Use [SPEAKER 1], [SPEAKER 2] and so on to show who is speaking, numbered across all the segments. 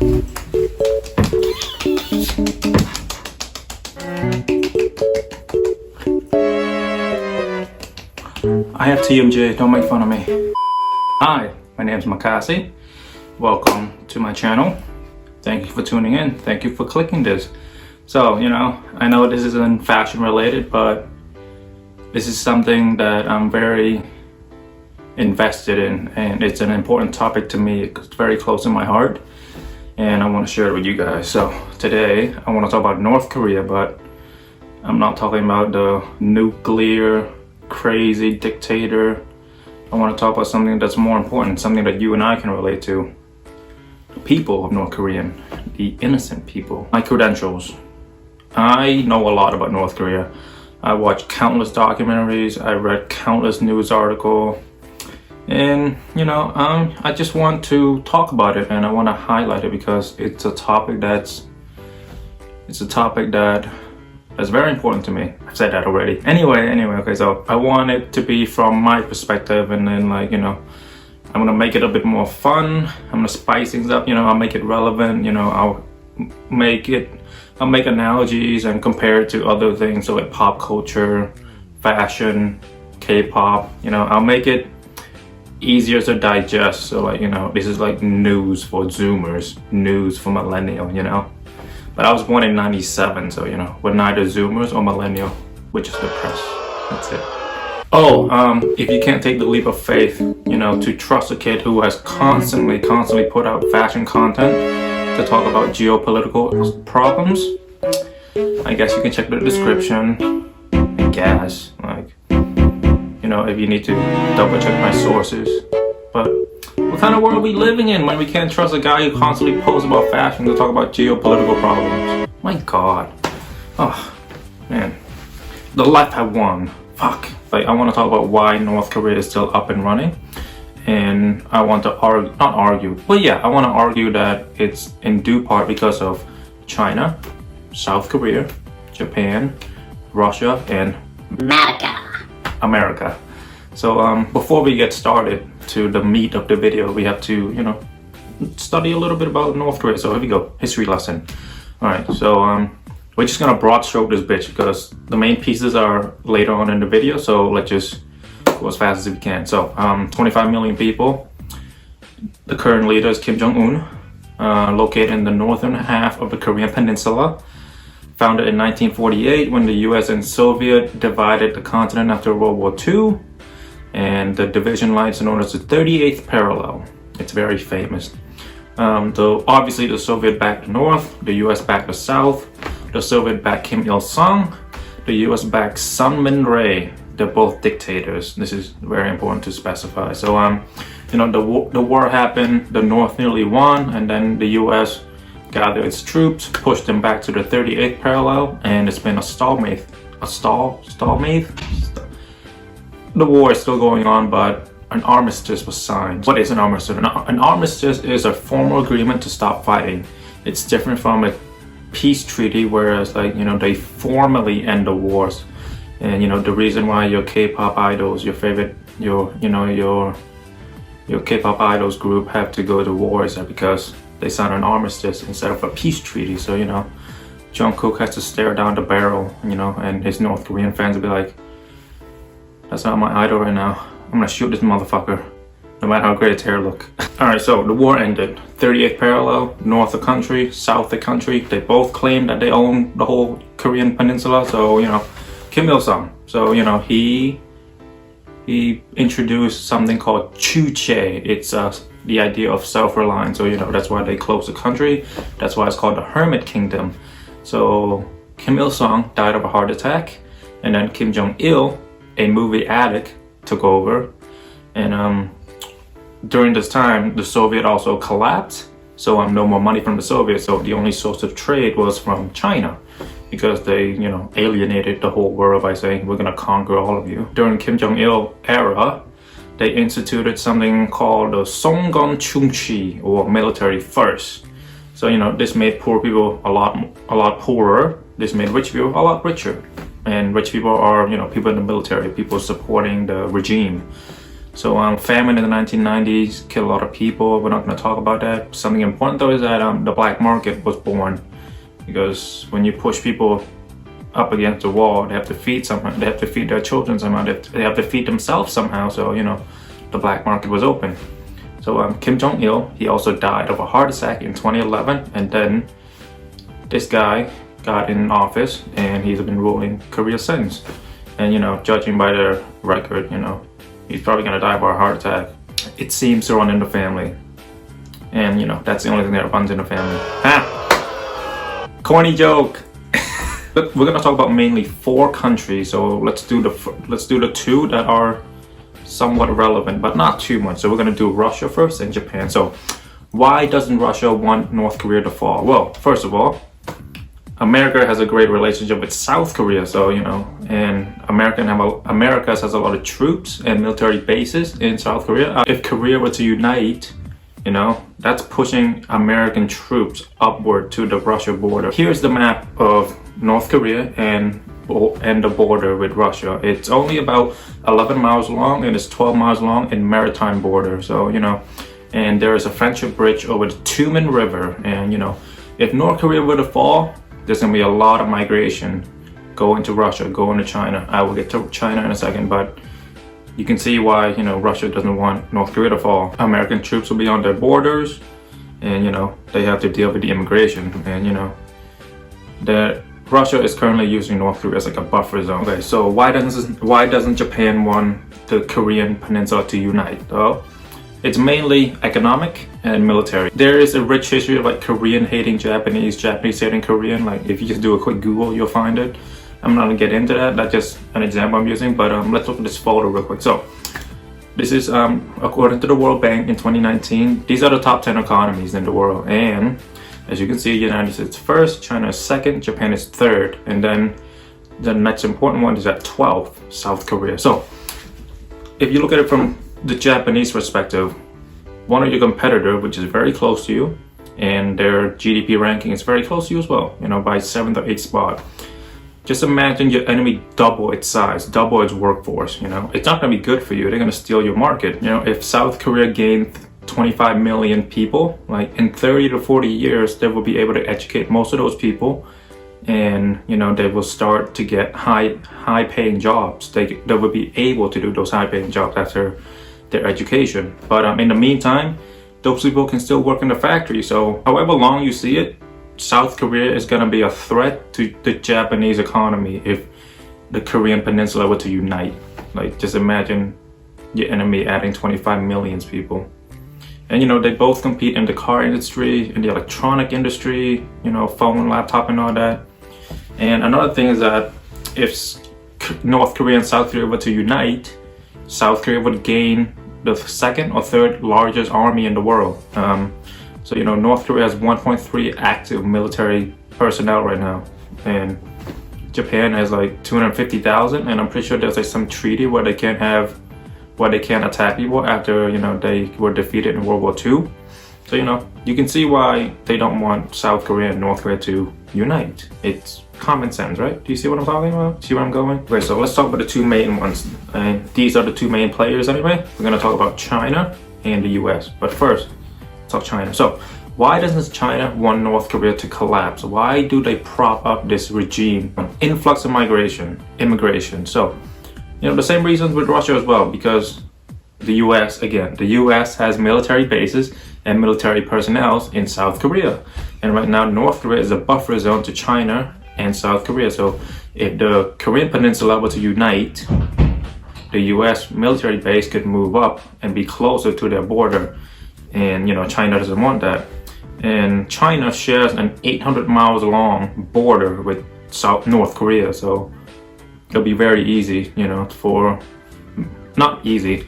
[SPEAKER 1] I have TMJ, don't make fun of me. Hi, my name is Makasi. Welcome to my channel. Thank you for tuning in. Thank you for clicking this. So, I know this isn't fashion related, but this is something that I'm very invested in, and it's an important topic to me. It's very close to my heart, and I want to share it with you guys. So today I want to talk about North Korea, but I'm not talking about the nuclear crazy dictator. I want to talk about something that's more important, something that you and I can relate to. The people of North Korea, the innocent people. My credentials. I know a lot about North Korea. I watched countless documentaries, I read countless news articles, and I just want to talk about it, and I want to highlight it because it's a topic that's very important to me. I've said that already. Anyway, okay, so I want it to be from my perspective, and then I'm gonna make it a bit more fun. I'm gonna spice things up, I'll make it relevant, I'll make analogies and compare it to other things, so like pop culture, fashion, K-pop, I'll make it easier to digest. So this is like news for Zoomers, news for millennial, But I was born in 97, so we're neither Zoomers or millennial, we're just the press. That's it. Oh, if you can't take the leap of faith, to trust a kid who has constantly put out fashion content to talk about geopolitical problems, I guess you can check the description. I guess, if you need to double check my sources. But what kind of world are we living in when we can't trust a guy who constantly posts about fashion to talk about geopolitical problems? My God. Oh, man. The life I won. Fuck. I want to talk about why North Korea is still up and running. And I want to I want to argue that it's in due part because of China, South Korea, Japan, Russia, and America. So before we get started to the meat of the video, we have to, study a little bit about North Korea. So here we go, history lesson. All right, so we're just gonna broad stroke this bitch because the main pieces are later on in the video. So let's just go as fast as we can. So 25 million people. The current leader is Kim Jung Un, located in the northern half of the Korean peninsula. Founded in 1948 when the US and Soviet divided the continent after World War II. And the division line is known as the 38th parallel. It's very famous. Though obviously the Soviet backed the North, the US backed the South. The Soviet backed Kim Il-sung, the US backed Sun Min-rae. They're both dictators. This is very important to specify. So the war happened, the North nearly won, and then the US gathered its troops, pushed them back to the 38th parallel, and it's been a stalemate. The war is still going on, but an armistice was signed. What is an armistice? An armistice is a formal agreement to stop fighting. It's different from a peace treaty, whereas they formally end the wars. And the reason why your K-pop idols, your K-pop idols group have to go to war is because they signed an armistice instead of a peace treaty. So Jungkook has to stare down the barrel, and his North Korean fans will be like, that's not my idol right now. I'm gonna shoot this motherfucker, no matter how great its hair look. Alright, so the war ended. 38th parallel, north of the country, south of the country. They both claim that they own the whole Korean peninsula. So, Kim Il-sung. So, he introduced something called chuche. It's the idea of self-reliance. So, that's why they closed the country. That's why it's called the Hermit Kingdom. So, Kim Il-sung died of a heart attack. And then Kim Jong-il, a movie addict, took over. And during this time, the Soviet also collapsed. So no more money from the Soviets. So the only source of trade was from China, because they, alienated the whole world by saying, we're gonna conquer all of you. During Kim Jong-il era, they instituted something called the Songgon Chungchi, or military first. So this made poor people a lot poorer. This made rich people a lot richer. And rich people are, people in the military, people supporting the regime. So famine in the 1990s killed a lot of people. We're not going to talk about that. Something important though is that the black market was born, because when you push people up against the wall, they have to feed somehow. They have to feed their children somehow. They have to feed themselves somehow. So the black market was open. So Kim Jung Un, he also died of a heart attack in 2011, and then this guy got in office, and he's been ruling Korea since. And judging by their record, he's probably gonna die of a heart attack. It seems to run in the family, and that's the only thing that runs in the family. Corny joke. We're gonna talk about mainly 4 countries, so let's do the 2 that are somewhat relevant, but not too much. So we're gonna do Russia first and Japan. So why doesn't Russia want North Korea to fall? Well, first of all, America has a great relationship with South Korea, so and America has a lot of troops and military bases in South Korea. If Korea were to unite, that's pushing American troops upward to the Russia border. Here's the map of North Korea and the border with Russia. It's only about 11 miles long, and it's 12 miles long in maritime border. So and there is a friendship bridge over the Tumen River. And if North Korea were to fall, there's gonna be a lot of migration going to Russia, going to China. I will get to China in a second, but you can see why Russia doesn't want North Korea to fall. American troops will be on their borders, and they have to deal with the immigration. And Russia is currently using North Korea as like a buffer zone. Okay, so why doesn't Japan want the Korean peninsula to unite? Well, it's mainly economic and military. There is a rich history of like Korean hating Japanese, Japanese hating Korean. Like if you just do a quick Google, you'll find it. I'm not gonna get into that. That's just an example I'm using. But let's look at this photo real quick. So this is according to the World Bank in 2019. These are the top 10 economies in the world, and as you can see, United States first, China is second, Japan is third, and then the next important one is at 12th, South Korea. So if you look at it from the Japanese perspective, one of your competitor, which is very close to you, and their GDP ranking is very close to you as well, by 7th or 8th spot. Just imagine your enemy double its size, double its workforce. It's not going to be good for you. They're going to steal your market. If South Korea gained 25 million people, like in 30 to 40 years, they will be able to educate most of those people, and they will start to get high paying jobs. They will be able to do those high paying jobs after their education. But in the meantime, those people can still work in the factory. So however long you see it, South Korea is going to be a threat to the Japanese economy if the Korean peninsula were to unite. Like just imagine your enemy adding 25 million people. And they both compete in the car industry, in the electronic industry, phone, laptop and all that. And another thing is that if North Korea and South Korea were to unite, South Korea would gain the 2nd or 3rd largest army in the world. So North Korea has 1.3 active military personnel right now, and Japan has like 250,000. And I'm pretty sure there's like some treaty where they can't attack people after they were defeated in World War II. So you can see why they don't want South Korea and North Korea to unite. It's common sense, right? Do you see what I'm talking about? See where I'm going? Okay, so let's talk about the 2 main ones, and these are the 2 main players anyway. We're gonna talk about China and the US, but first let's talk China. So why doesn't China want North Korea to collapse? Why do they prop up this regime? Influx of immigration. So the same reasons with Russia as well, because the US has military bases and military personnel in South Korea. And right now, North Korea is a buffer zone to China and South Korea. So if the Korean peninsula were to unite, the US military base could move up and be closer to their border. And China doesn't want that. And China shares an 800 miles long border with North Korea. So it'll be very easy, not easy.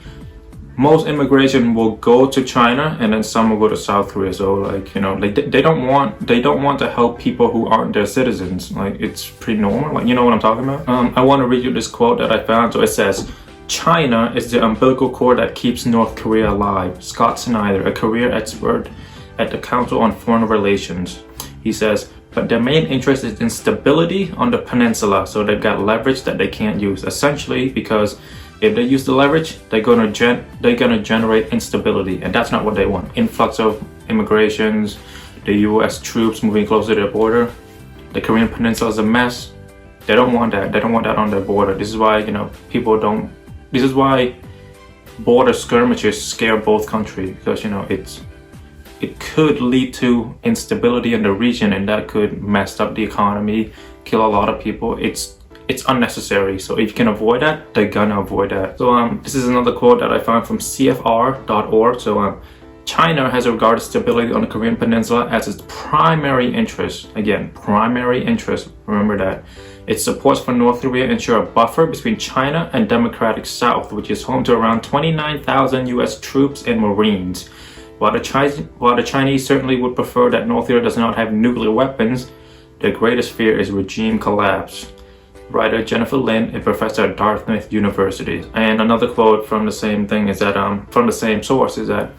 [SPEAKER 1] Most immigration will go to China, and then some will go to South Korea. So like they don't want to help people who aren't their citizens. Like it's pretty normal. Like what I'm talking about. I want to read you this quote that I found. So it says, "China is the umbilical cord that keeps North Korea alive." Scott Snyder, a career expert at the Council on Foreign Relations, he says, but their main interest is in stability on the peninsula, so they've got leverage that they can't use, essentially because If they use the leverage, they're gonna generate instability, and that's not what they want. Influx of immigrations, the US troops moving closer to the border. The Korean Peninsula is a mess. They don't want that. They don't want that on their border. This is why, you know, this is why border skirmishes scare both countries, because, you know, it could lead to instability in the region, and that could mess up the economy, kill a lot of people. It's unnecessary. So if you can avoid that, they're gonna avoid that. So this is another quote that I found from CFR.org. So China has regarded stability on the Korean Peninsula as its primary interest. Again, primary interest, remember that. Its supports for North Korea ensure a buffer between China and democratic South, which is home to around 29,000 US troops and Marines. While the Chinese certainly would prefer that North Korea does not have nuclear weapons, their greatest fear is regime collapse. Writer Jennifer Lin, a professor at Dartmouth University. And another quote from the same thing is that, from the same source, is that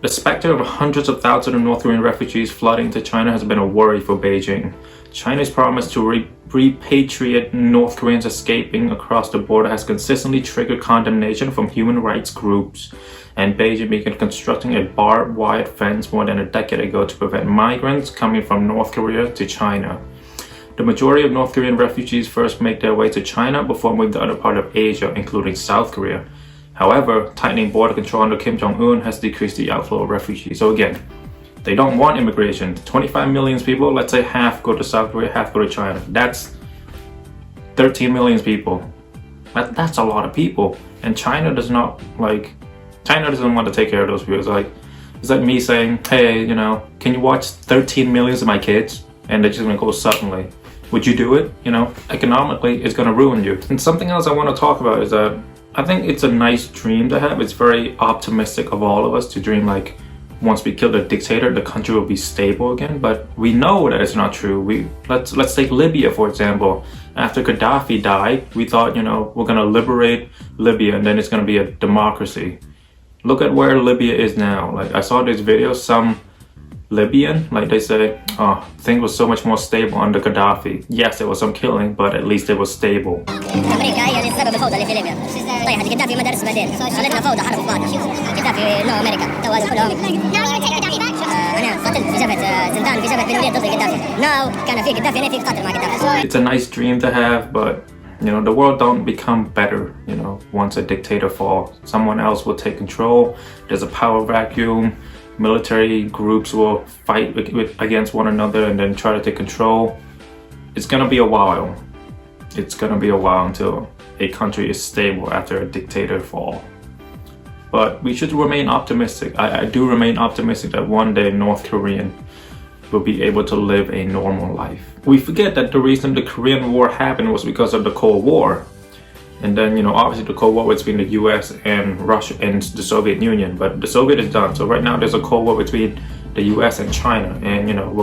[SPEAKER 1] the specter of hundreds of thousands of North Korean refugees flooding to China has been a worry for Beijing. China's promise to repatriate North Koreans escaping across the border has consistently triggered condemnation from human rights groups, and Beijing began constructing a barbed wire fence more than a decade ago to prevent migrants coming from North Korea to China. The majority of North Korean refugees first make their way to China before moving to other parts of Asia, including South Korea. However, tightening border control under Kim Jung Un has decreased the outflow of refugees. So again, they don't want immigration. 25 million people, let's say half go to South Korea, half go to China. That's 13 million people. That's a lot of people. And China doesn't want to take care of those people. It's like me saying, hey, you know, can you watch 13 millions of my kids? And they're just gonna go suddenly. Would you do it? You know, economically, it's gonna ruin you. And something else I want to talk about is that I think it's a nice dream to have. It's very optimistic of all of us to dream like once we kill the dictator, the country will be stable again. But we know that it's not true. Let's take Libya, for example. After Gaddafi died, we thought, you know, we're gonna liberate Libya and then it's gonna be a democracy. Look at where Libya is now. Like, I saw this video, some Libyan, like they say, oh, things was so much more stable under Gaddafi. Yes, there was some killing, but at least it was stable. It's a nice dream to have, but you know, the world don't become better, you know, once a dictator falls. Someone else will take control. There's a power vacuum. Military groups will fight against one another and then try to take control. It's gonna be a while. It's gonna be a while until a country is stable after a dictator fall. But we should remain optimistic. I do remain optimistic that one day North Korean will be able to live a normal life. We forget that the reason the Korean War happened was because of the Cold War. And then, you know, obviously the Cold War between the US and Russia and the Soviet Union, but the Soviet is done. So right now there's a Cold War between the US and China. And, you know,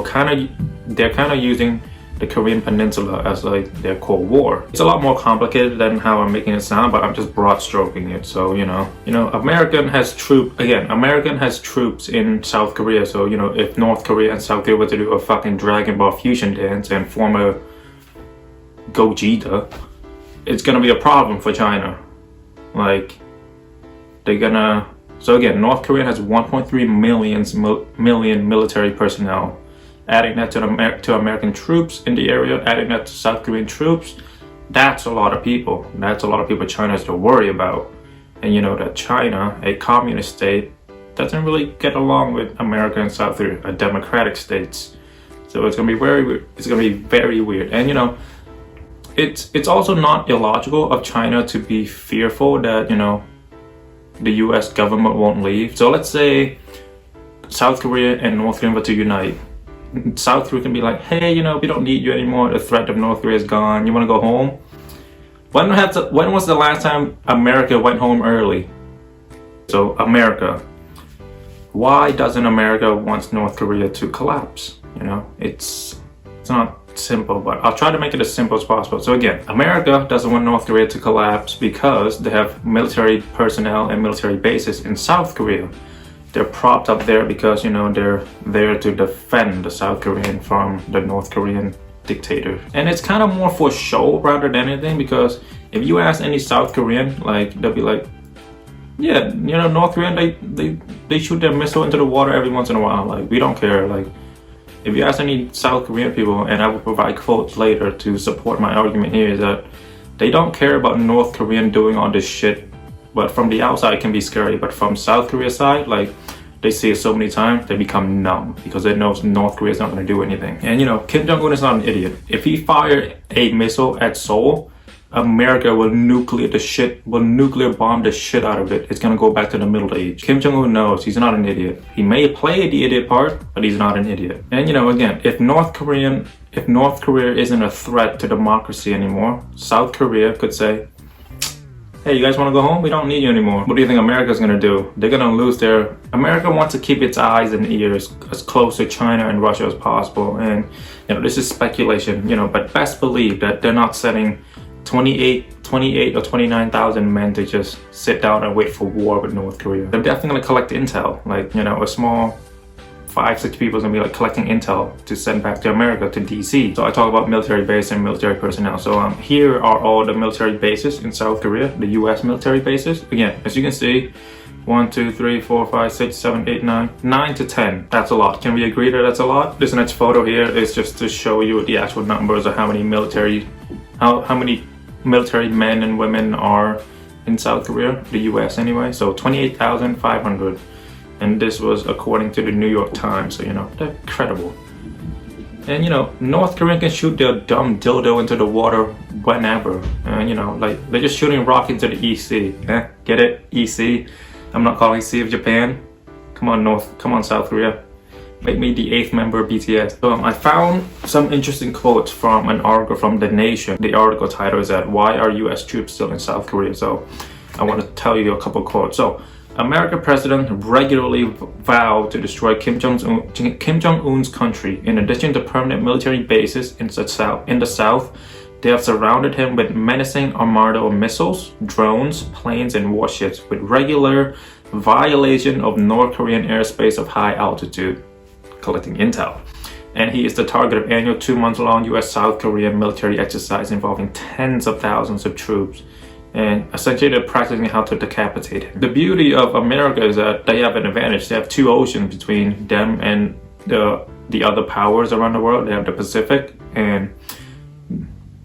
[SPEAKER 1] they're kind of using the Korean Peninsula as like their Cold War. It's a lot more complicated than how I'm making it sound, but I'm just broad stroking it. So, you know, American has troops in South Korea. So, you know, if North Korea and South Korea were to do a fucking DragonBall fusion dance and form a Gogeta, it's gonna be a problem for China. Like, so again, North Korea has 1.3 million military personnel. Adding that to American troops in the area, adding that to South Korean troops, that's a lot of people. That's a lot of people China has to worry about. And you know that China, a communist state, doesn't really get along with America and South Korea, a democratic states. So it's gonna be very weird. It's gonna be very weird. And you know, it's also not illogical of China to be fearful that, you know, the US government won't leave. So let's say South Korea and North Korea were to unite. South Korea can be like, hey, you know, we don't need you anymore. The threat of North Korea is gone. You want to go home? When was the last time America went home early? So America, why doesn't America want North Korea to collapse? You know, it's not simple, but I'll try to make it as simple as possible. So again, America doesn't want North Korea to collapse because they have military personnel and military bases in South Korea. They're propped up there because, you know, they're there to defend the South Korean from the North Korean dictator. And it's kind of more for show rather than anything, because if you ask any South Korean, like they'll be like, yeah, you know, North Korean, they shoot their missile into the water every once in a while. Like, we don't care. Like, if you ask any South Korean people, and I will provide quotes later to support my argument here, is that they don't care about North Korean doing all this shit. But from the outside, it can be scary. But from South Korea's side, like, they see it so many times, they become numb because they know North Korea is not going to do anything. And you know, Kim Jung Un is not an idiot. If he fired a missile at Seoul, America will nuclear bomb the shit out of it. It's gonna go back to the Middle Age. Kim Jung Un knows he's not an idiot. He may play the idiot part, but he's not an idiot. And you know, again, if North Korea isn't a threat to democracy anymore, South Korea could say, hey, you guys want to go home? We don't need you anymore. What do you think America's gonna do? They're gonna lose their... America wants to keep its eyes and ears as close to China and Russia as possible. And you know, this is speculation, you know, but best believe that they're not setting 28 or 29,000 men to just sit down and wait for war with North Korea. They're definitely gonna collect intel, like, you know, a small 5-6 people is gonna be like collecting intel to send back to America, to DC. So I talk about military base and military personnel. So here are all the military bases in South Korea, the US military bases. Again, as you can see, 1, 2, 3, 4, 5, 6, 7, 8, 9 to 10. That's a lot. Can we agree that that's a lot? This next photo here is just to show you the actual numbers of how many military men and women are in South Korea, the US anyway. So 28,500. And this was according to the New York Times, so you know, they're credible. And you know, North Korea can shoot their dumb dildo into the water whenever. And you know, like, they're just shooting rock into the EC. Get it? EC? I'm not calling Sea of Japan. Come on South Korea. Make me the 8th member of BTS. So I found some interesting quotes from an article from The Nation. The article title is that, why are US troops still in South Korea? So I want to tell you a couple quotes. So, American president regularly vowed to destroy Kim Jong-un's country. In addition to permanent military bases in the south, they have surrounded him with menacing armada of missiles, drones, planes, and warships, with regular violation of North Korean airspace of high altitude, collecting intel. And he is the target of annual 2-month-long US-South Korean military exercise involving tens of thousands of troops. And essentially they're practicing how to decapitate him. The beauty of America is that they have an advantage. They have 2 oceans between them and the other powers around the world. They have the Pacific and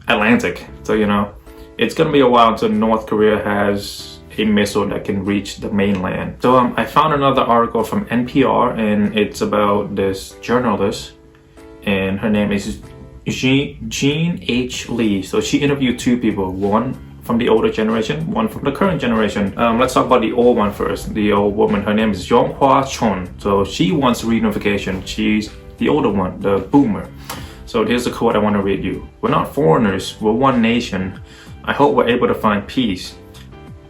[SPEAKER 1] Atlantic. So you know, it's gonna be a while until North Korea has a missile that can reach the mainland. So I found another article from NPR, and it's about this journalist, and her name is Jean H. Lee. So she interviewed 2 people, one from the older generation, one from the current generation. Let's talk about the old one first. The old woman, her name is Yonghwa Chon. So she wants reunification. She's the older one, the boomer. So here's a quote I want to read you. We're not foreigners, we're one nation. I hope we're able to find peace.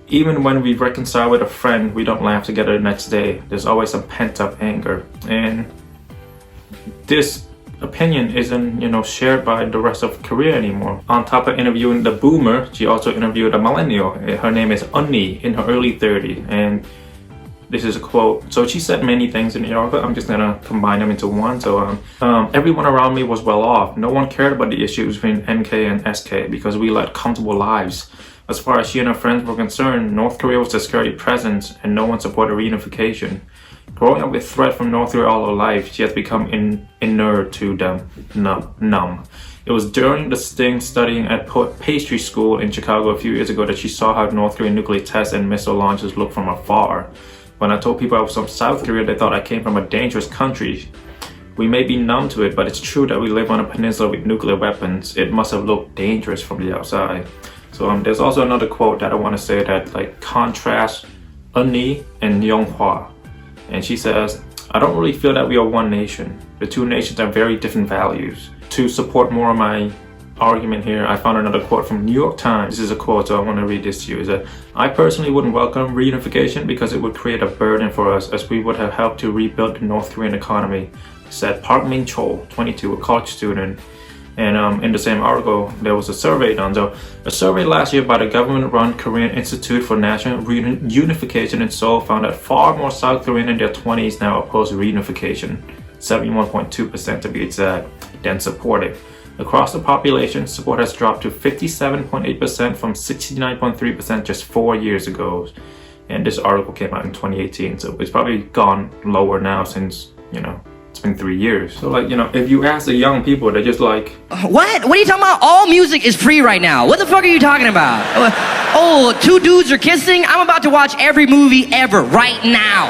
[SPEAKER 1] Even when we reconcile with a friend, we don't laugh together the next day. There's always some pent-up anger. And this opinion isn't, you know, shared by the rest of Korea anymore. On top of interviewing the boomer, she also interviewed a millennial. Her name is Unni, in her early 30s, and this is a quote. So she said many things in the article. I'm just gonna combine them into one. So everyone around me was well off. No one cared about the issues between NK and SK because we led comfortable lives. As far as she and her friends were concerned, North Korea was a scary presence and no one supported reunification. Growing up with threat from North Korea all her life, she has become inured to them, numb. It was during the stint studying at pastry school in Chicago a few years ago that she saw how North Korean nuclear tests and missile launches look from afar. When I told people I was from South Korea, they thought I came from a dangerous country. We may be numb to it, but it's true that we live on a peninsula with nuclear weapons. It must have looked dangerous from the outside. So there's also another quote that I want to say that like contrasts Unni and Yonghwa. And she says, I don't really feel that we are one nation. The 2 nations have very different values. To support more of my argument here, I found another quote from New York Times. This is a quote, so I want to read this to you. Is that I personally wouldn't welcome reunification because it would create a burden for us, as we would have helped to rebuild the North Korean economy, said Park Min Chol, 22, a college student. And in the same article, there was a survey done. So a survey last year by the government-run Korean Institute for National Reunification in Seoul found that far more South Koreans in their 20s now oppose reunification, 71.2% to be exact, than support it. Across the population, support has dropped to 57.8% from 69.3% just 4 years ago. And this article came out in 2018, so it's probably gone lower now since, you know, it's been 3 years. So like, you know, if you ask the young people, they're just like,
[SPEAKER 2] what? What are you talking about? All music is free right now. What the fuck are you talking about? Oh, two dudes are kissing? I'm about to watch every movie ever right now.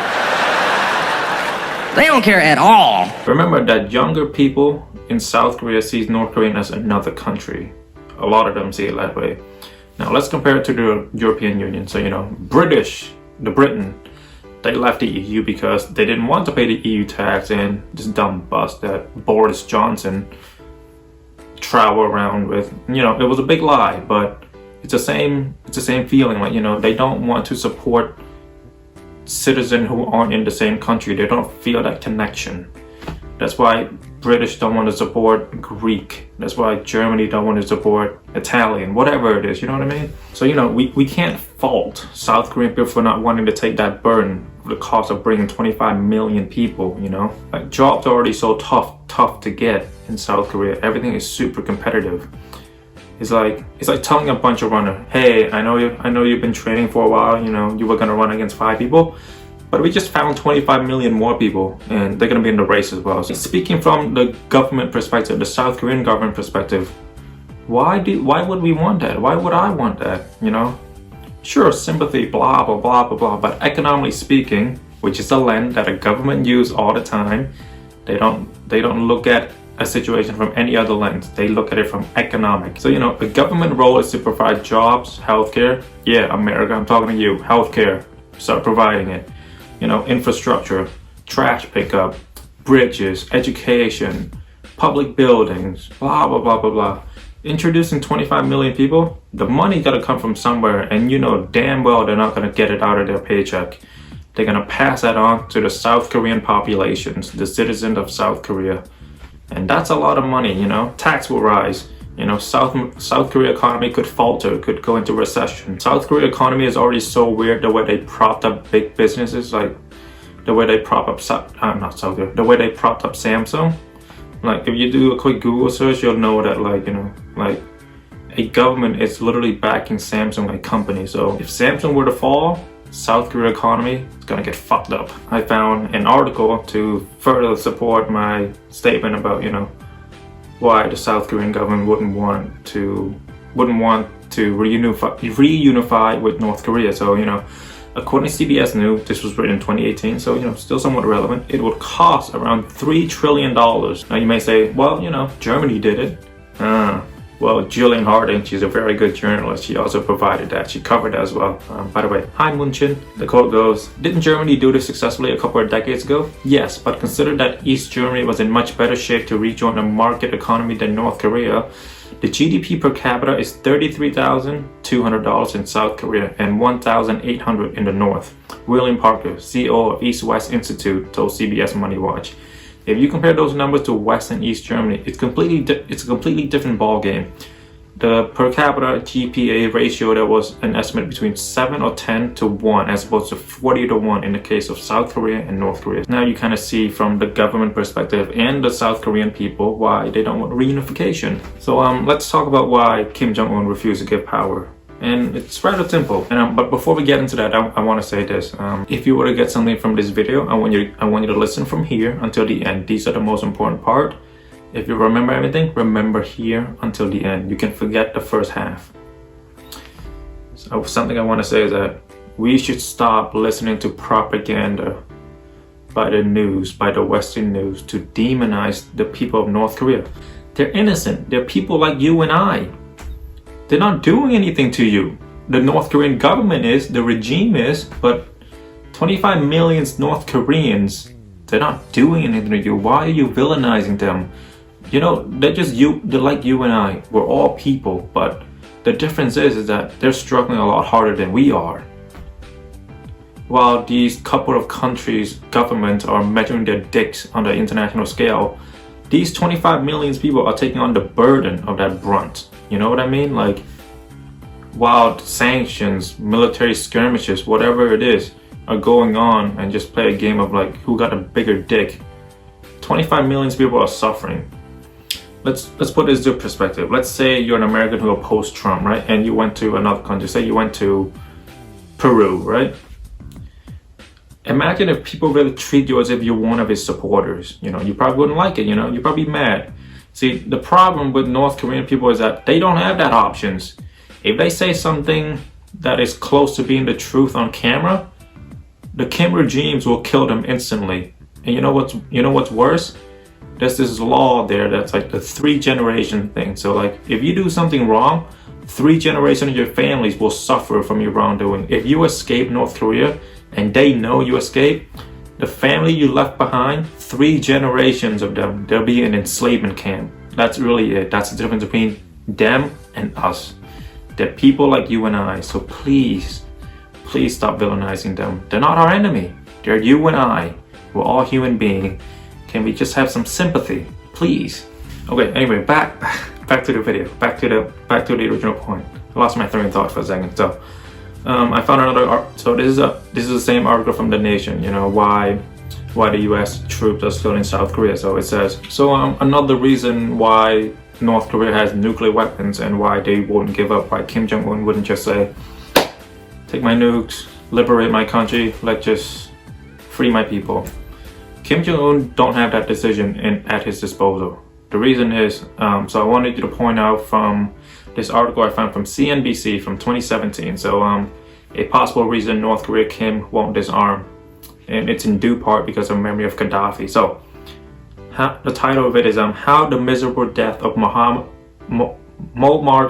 [SPEAKER 2] They don't care at all.
[SPEAKER 1] Remember that younger people in South Korea sees North Korea as another country. A lot of them see it that way. Now let's compare it to the European Union. So, you know, Britain, they left the EU because they didn't want to pay the EU tax, and this dumb bus that Boris Johnson travel around with. You know, it was a big lie, but it's the same feeling. Like, you know, they don't want to support citizens who aren't in the same country. They don't feel that connection. That's why British don't want to support Greek. That's why Germany don't want to support Italian, whatever it is, you know what I mean? So, you know, we can't fault South Korean people for not wanting to take that burden, the cost of bringing 25 million people, you know? Like, jobs are already so tough to get in South Korea. Everything is super competitive. It's like telling a bunch of runners, hey, I know you've been training for a while, you know, you were gonna run against 5 people. But we just found 25 million more people, and they're gonna be in the race as well. So speaking from the government perspective, the South Korean government perspective, why would we want that? Why would I want that? You know, sure, sympathy, blah blah blah blah blah. But economically speaking, which is a lens that a government uses all the time, they don't look at a situation from any other lens. They look at it from economic. So, you know, the government role is to provide jobs, healthcare. Yeah, America, I'm talking to you. Healthcare, start providing it. You know, infrastructure, trash pickup, bridges, education, public buildings, blah, blah, blah, blah, blah. Introducing 25 million people, the money gotta come from somewhere, and you know damn well they're not gonna get it out of their paycheck. They're gonna pass that on to the South Korean populations, the citizens of South Korea. And that's a lot of money, you know. Tax will rise. You know, South Korea economy could falter, could go into recession. South Korea economy is already so weird, the way they propped up big businesses, like the way they prop up, the way they propped up Samsung. Like, if you do a quick Google search, you'll know that, like, you know, like a government is literally backing Samsung, like company. So if Samsung were to fall, South Korea economy is gonna get fucked up. I found an article to further support my statement about, you know, why the South Korean government wouldn't want to reunify with North Korea. So, you know, according to CBS News, this was written in 2018, so, you know, still somewhat relevant. It would cost around $3 trillion. Now you may say, well, you know, Germany did it. Well, Julian Harding, she's a very good journalist. She also provided that. She covered that as well. By the way, hi München. The quote goes, didn't Germany do this successfully a couple of decades ago? Yes, but consider that East Germany was in much better shape to rejoin a market economy than North Korea. The GDP per capita is $33,200 in South Korea and $1,800 in the North. William Parker, CEO of East West Institute, told CBS Money Watch. If you compare those numbers to West and East Germany, it's a completely different ball game. The per capita GPA ratio, there was an estimate between 7 or 10 to 1 as opposed to 40 to 1 in the case of South Korea and North Korea. Now you kind of see from the government perspective and the South Korean people why they don't want reunification. So let's talk about why Kim Jung Un refused to give power. And it's rather simple. But before we get into that, I want to say this. If you were to get something from this video, I want you to listen from here until the end. These are the most important part. If you remember everything, remember here until the end. You can forget the first half. So something I want to say is that we should stop listening to propaganda by the news, by the Western news, to demonize the people of North Korea. They're innocent. They're people like you and I. They're not doing anything to you. The North Korean government is, the regime is, but 25 million North Koreans, they're not doing anything to you. Why are you villainizing them? You know, they're like you and I. We're all people, but the difference is that they're struggling a lot harder than we are. While these couple of countries' governments are measuring their dicks on the international scale, these 25 million people are taking on the burden of that brunt. You know what I mean? Like, while sanctions, military skirmishes, whatever it is, are going on and just play a game of like who got a bigger dick, 25 million people are suffering. let's put this into perspective. Let's say you're an American who opposed Trump, right? And you went to another country. Say you went to Peru, right? Imagine if people really treat you as if you're one of his supporters. You know, you probably wouldn't like it. You know, you'd probably be mad. See, the problem with North Korean people is that they don't have that options. If they say something that is close to being the truth on camera, the Kim regimes will kill them instantly. And you know what's worse? There's this law there that's like the 3-generation thing. So like, if you do something wrong, 3 generations of your families will suffer from your wrongdoing. If you escape North Korea and they know you escaped, the family you left behind, 3 generations of them, they'll be in an enslavement camp. That's really it. That's the difference between them and us. They're people like you and I. So please stop villainizing them. They're not our enemy. They're you and I. We're all human beings. Can we just have some sympathy, please? Okay, anyway, back to the video. Back to the original point. I lost my train of thought for a second. So I found another. So this is the same article from The Nation. You know why the U.S. troops are still in South Korea. So it says another reason why North Korea has nuclear weapons and why they won't give up. Why Kim Jung Un wouldn't just say, "Take my nukes, liberate my country, let's just free my people." Kim Jung Un don't have that decision at his disposal. The reason is, so I wanted you to point out from this article I found from CNBC from 2017. So a possible reason North Korea Kim won't disarm, and it's in due part because of memory of Gaddafi. So the title of it is How the Miserable Death of Muammar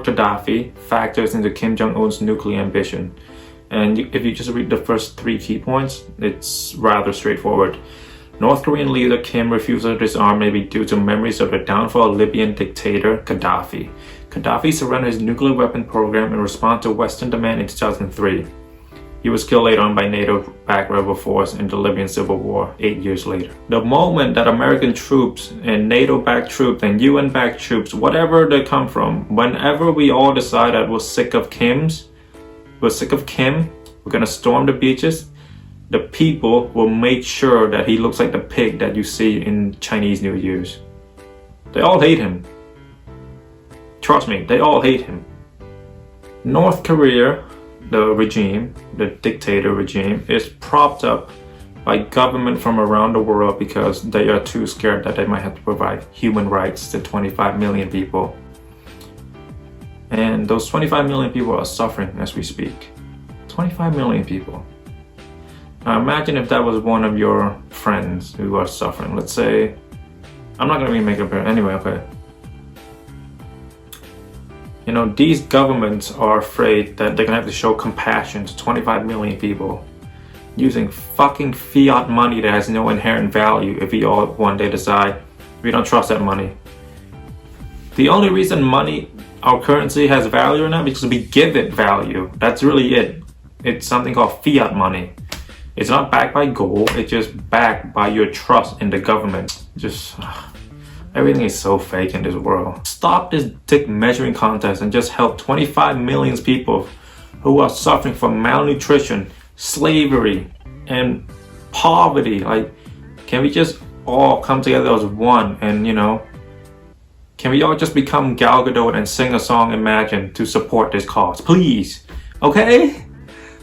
[SPEAKER 1] Gaddafi Factors into Kim Jong Un's Nuclear Ambition. And if you just read the first 3 key points, it's rather straightforward. North Korean leader Kim refusal to disarm may be due to memories of the downfall of Libyan dictator Gaddafi. Gaddafi surrendered his nuclear weapon program in response to Western demand in 2003. He was killed later on by NATO-backed rebel force in the Libyan civil war 8 years later. The moment that American troops and NATO-backed troops and UN-backed troops, whatever they come from, whenever we all decide that we're sick of Kim, we're gonna storm the beaches, the people will make sure that he looks like the pig that you see in Chinese New Year's. They all hate him. Trust me, they all hate him. North Korea, the regime, the dictator regime, is propped up by government from around the world because they are too scared that they might have to provide human rights to 25 million people. And those 25 million people are suffering as we speak. 25 million people. Now imagine if that was one of your friends who are suffering. Let's say, I'm not gonna even make it better. Anyway, okay. You know, these governments are afraid that they're gonna have to show compassion to 25 million people using fucking fiat money that has no inherent value if we all one day decide we don't trust that money. The only reason money, our currency, has value or not because we give it value. That's really it. It's something called fiat money. It's not backed by gold, it's just backed by your trust in the government. Everything is so fake in this world. Stop this dick measuring contest and just help 25 million people who are suffering from malnutrition, slavery, and poverty. Like, can we just all come together as one and, you know, can we all just become Gal Gadot and sing a song Imagine to support this cause? Please, okay?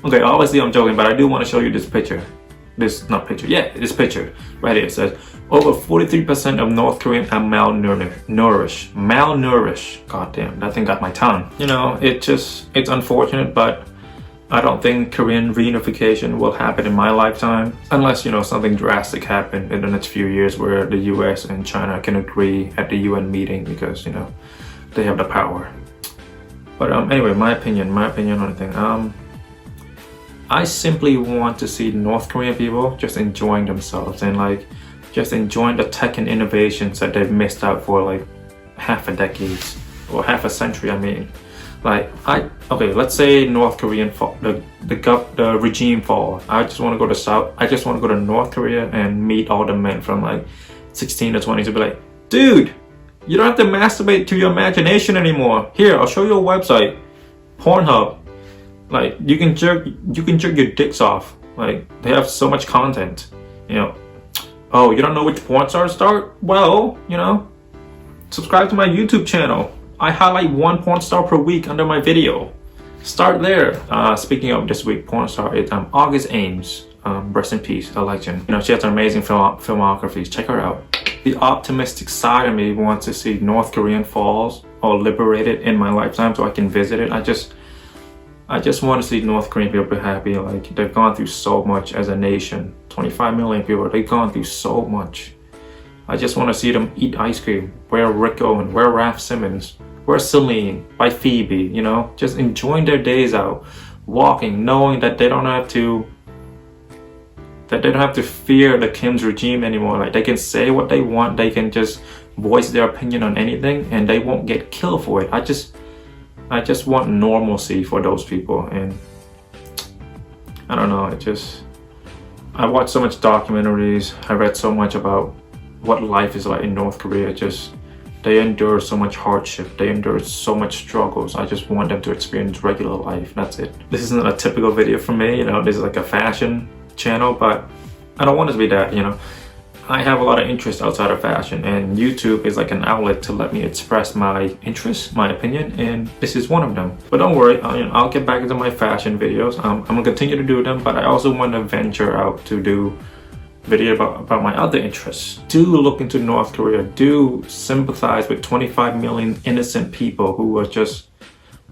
[SPEAKER 1] Okay, obviously I'm joking, but I do want to show you this picture. This picture right here. It says over 43% of North Koreans are malnourished. God damn, that thing got my tongue. You know, it's unfortunate, but I don't think Korean reunification will happen in my lifetime unless, you know, something drastic happens in the next few years where the US and China can agree at the UN meeting because, you know, they have the power. But anyway, my opinion on the thing. I simply want to see North Korean people just enjoying themselves and like just enjoying the tech and innovations that they've missed out for like half a decade or half a century. I mean, like let's say North Korean fall, the regime fall. I just want to go to North Korea and meet all the men from like 16 to 20 to be like, dude, you don't have to masturbate to your imagination anymore. Here, I'll show you a website, Pornhub. Like you can jerk your dicks off. Like they have so much content, you know. Oh, you don't know which porn star to start? Well, you know, Subscribe to my YouTube channel. I highlight one porn star per week under my video. Start there. Speaking of this week, porn star is August Ames. Rest in peace, a legend. You know, she has an amazing filmography. Check her out. The optimistic side of me wants to see North Korean falls or liberated in my lifetime so I can visit it. I just want to see North Korean people be happy. Like, they've gone through so much as a nation. 25 million people, they've gone through so much. I just want to see them eat ice cream, wear Rick Owen, wear Raph Simmons, wear Celine, by Phoebe, you know, just enjoying their days out, walking, knowing that they don't have to fear the Kim's regime anymore. Like, they can say what they want, they can just voice their opinion on anything, and they won't get killed for it. I just want normalcy for those people, and I don't know, I watched so much documentaries, I read so much about what life is like in North Korea. They endure so much hardship, they endure so much struggles. I just want them to experience regular life. That's it. This isn't a typical video for me, you know, this is like a fashion channel, but I don't want it to be that, you know. I have a lot of interest outside of fashion, and YouTube is like an outlet to let me express my interests, my opinion, and this is one of them. But don't worry, I'll get back into my fashion videos. I'm gonna continue to do them, but I also want to venture out to do video about my other interests. Do look into North Korea. Do sympathize with 25 million innocent people who are just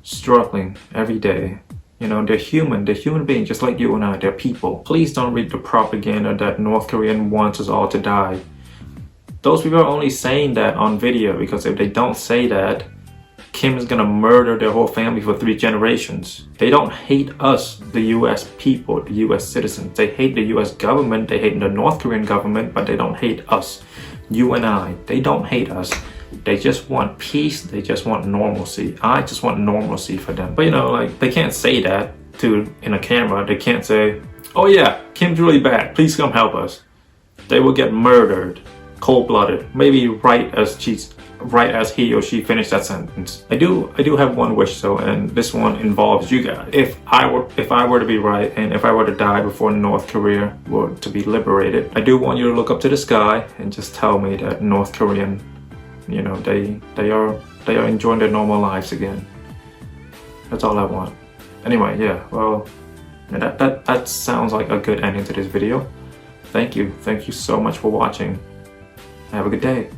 [SPEAKER 1] struggling every day. You know, they're human beings just like you and I. They're people. Please don't read the propaganda that North Korea wants us all to die. Those people are only saying that on video because if they don't say that, Kim is gonna murder their whole family for 3 generations. They don't hate us, the US people, the US citizens. They hate the US government, they hate the North Korean government, but they don't hate us, you and I. They don't hate us. They just want peace, they just want normalcy. I just want normalcy for them. But you know, like, they can't say that in a camera. They can't say, oh yeah, Kim's really bad, please come help us. They will get murdered, cold-blooded, maybe right as he or she finished that sentence. I do have one wish though, and this one involves you guys. If I were to be right, and if I were to die before North Korea were to be liberated, I do want you to look up to the sky and just tell me that North Korean, you know, they are enjoying their normal lives again. That's all I want. Anyway, yeah, well, that sounds like a good ending to this video. Thank you so much for watching. Have a good day.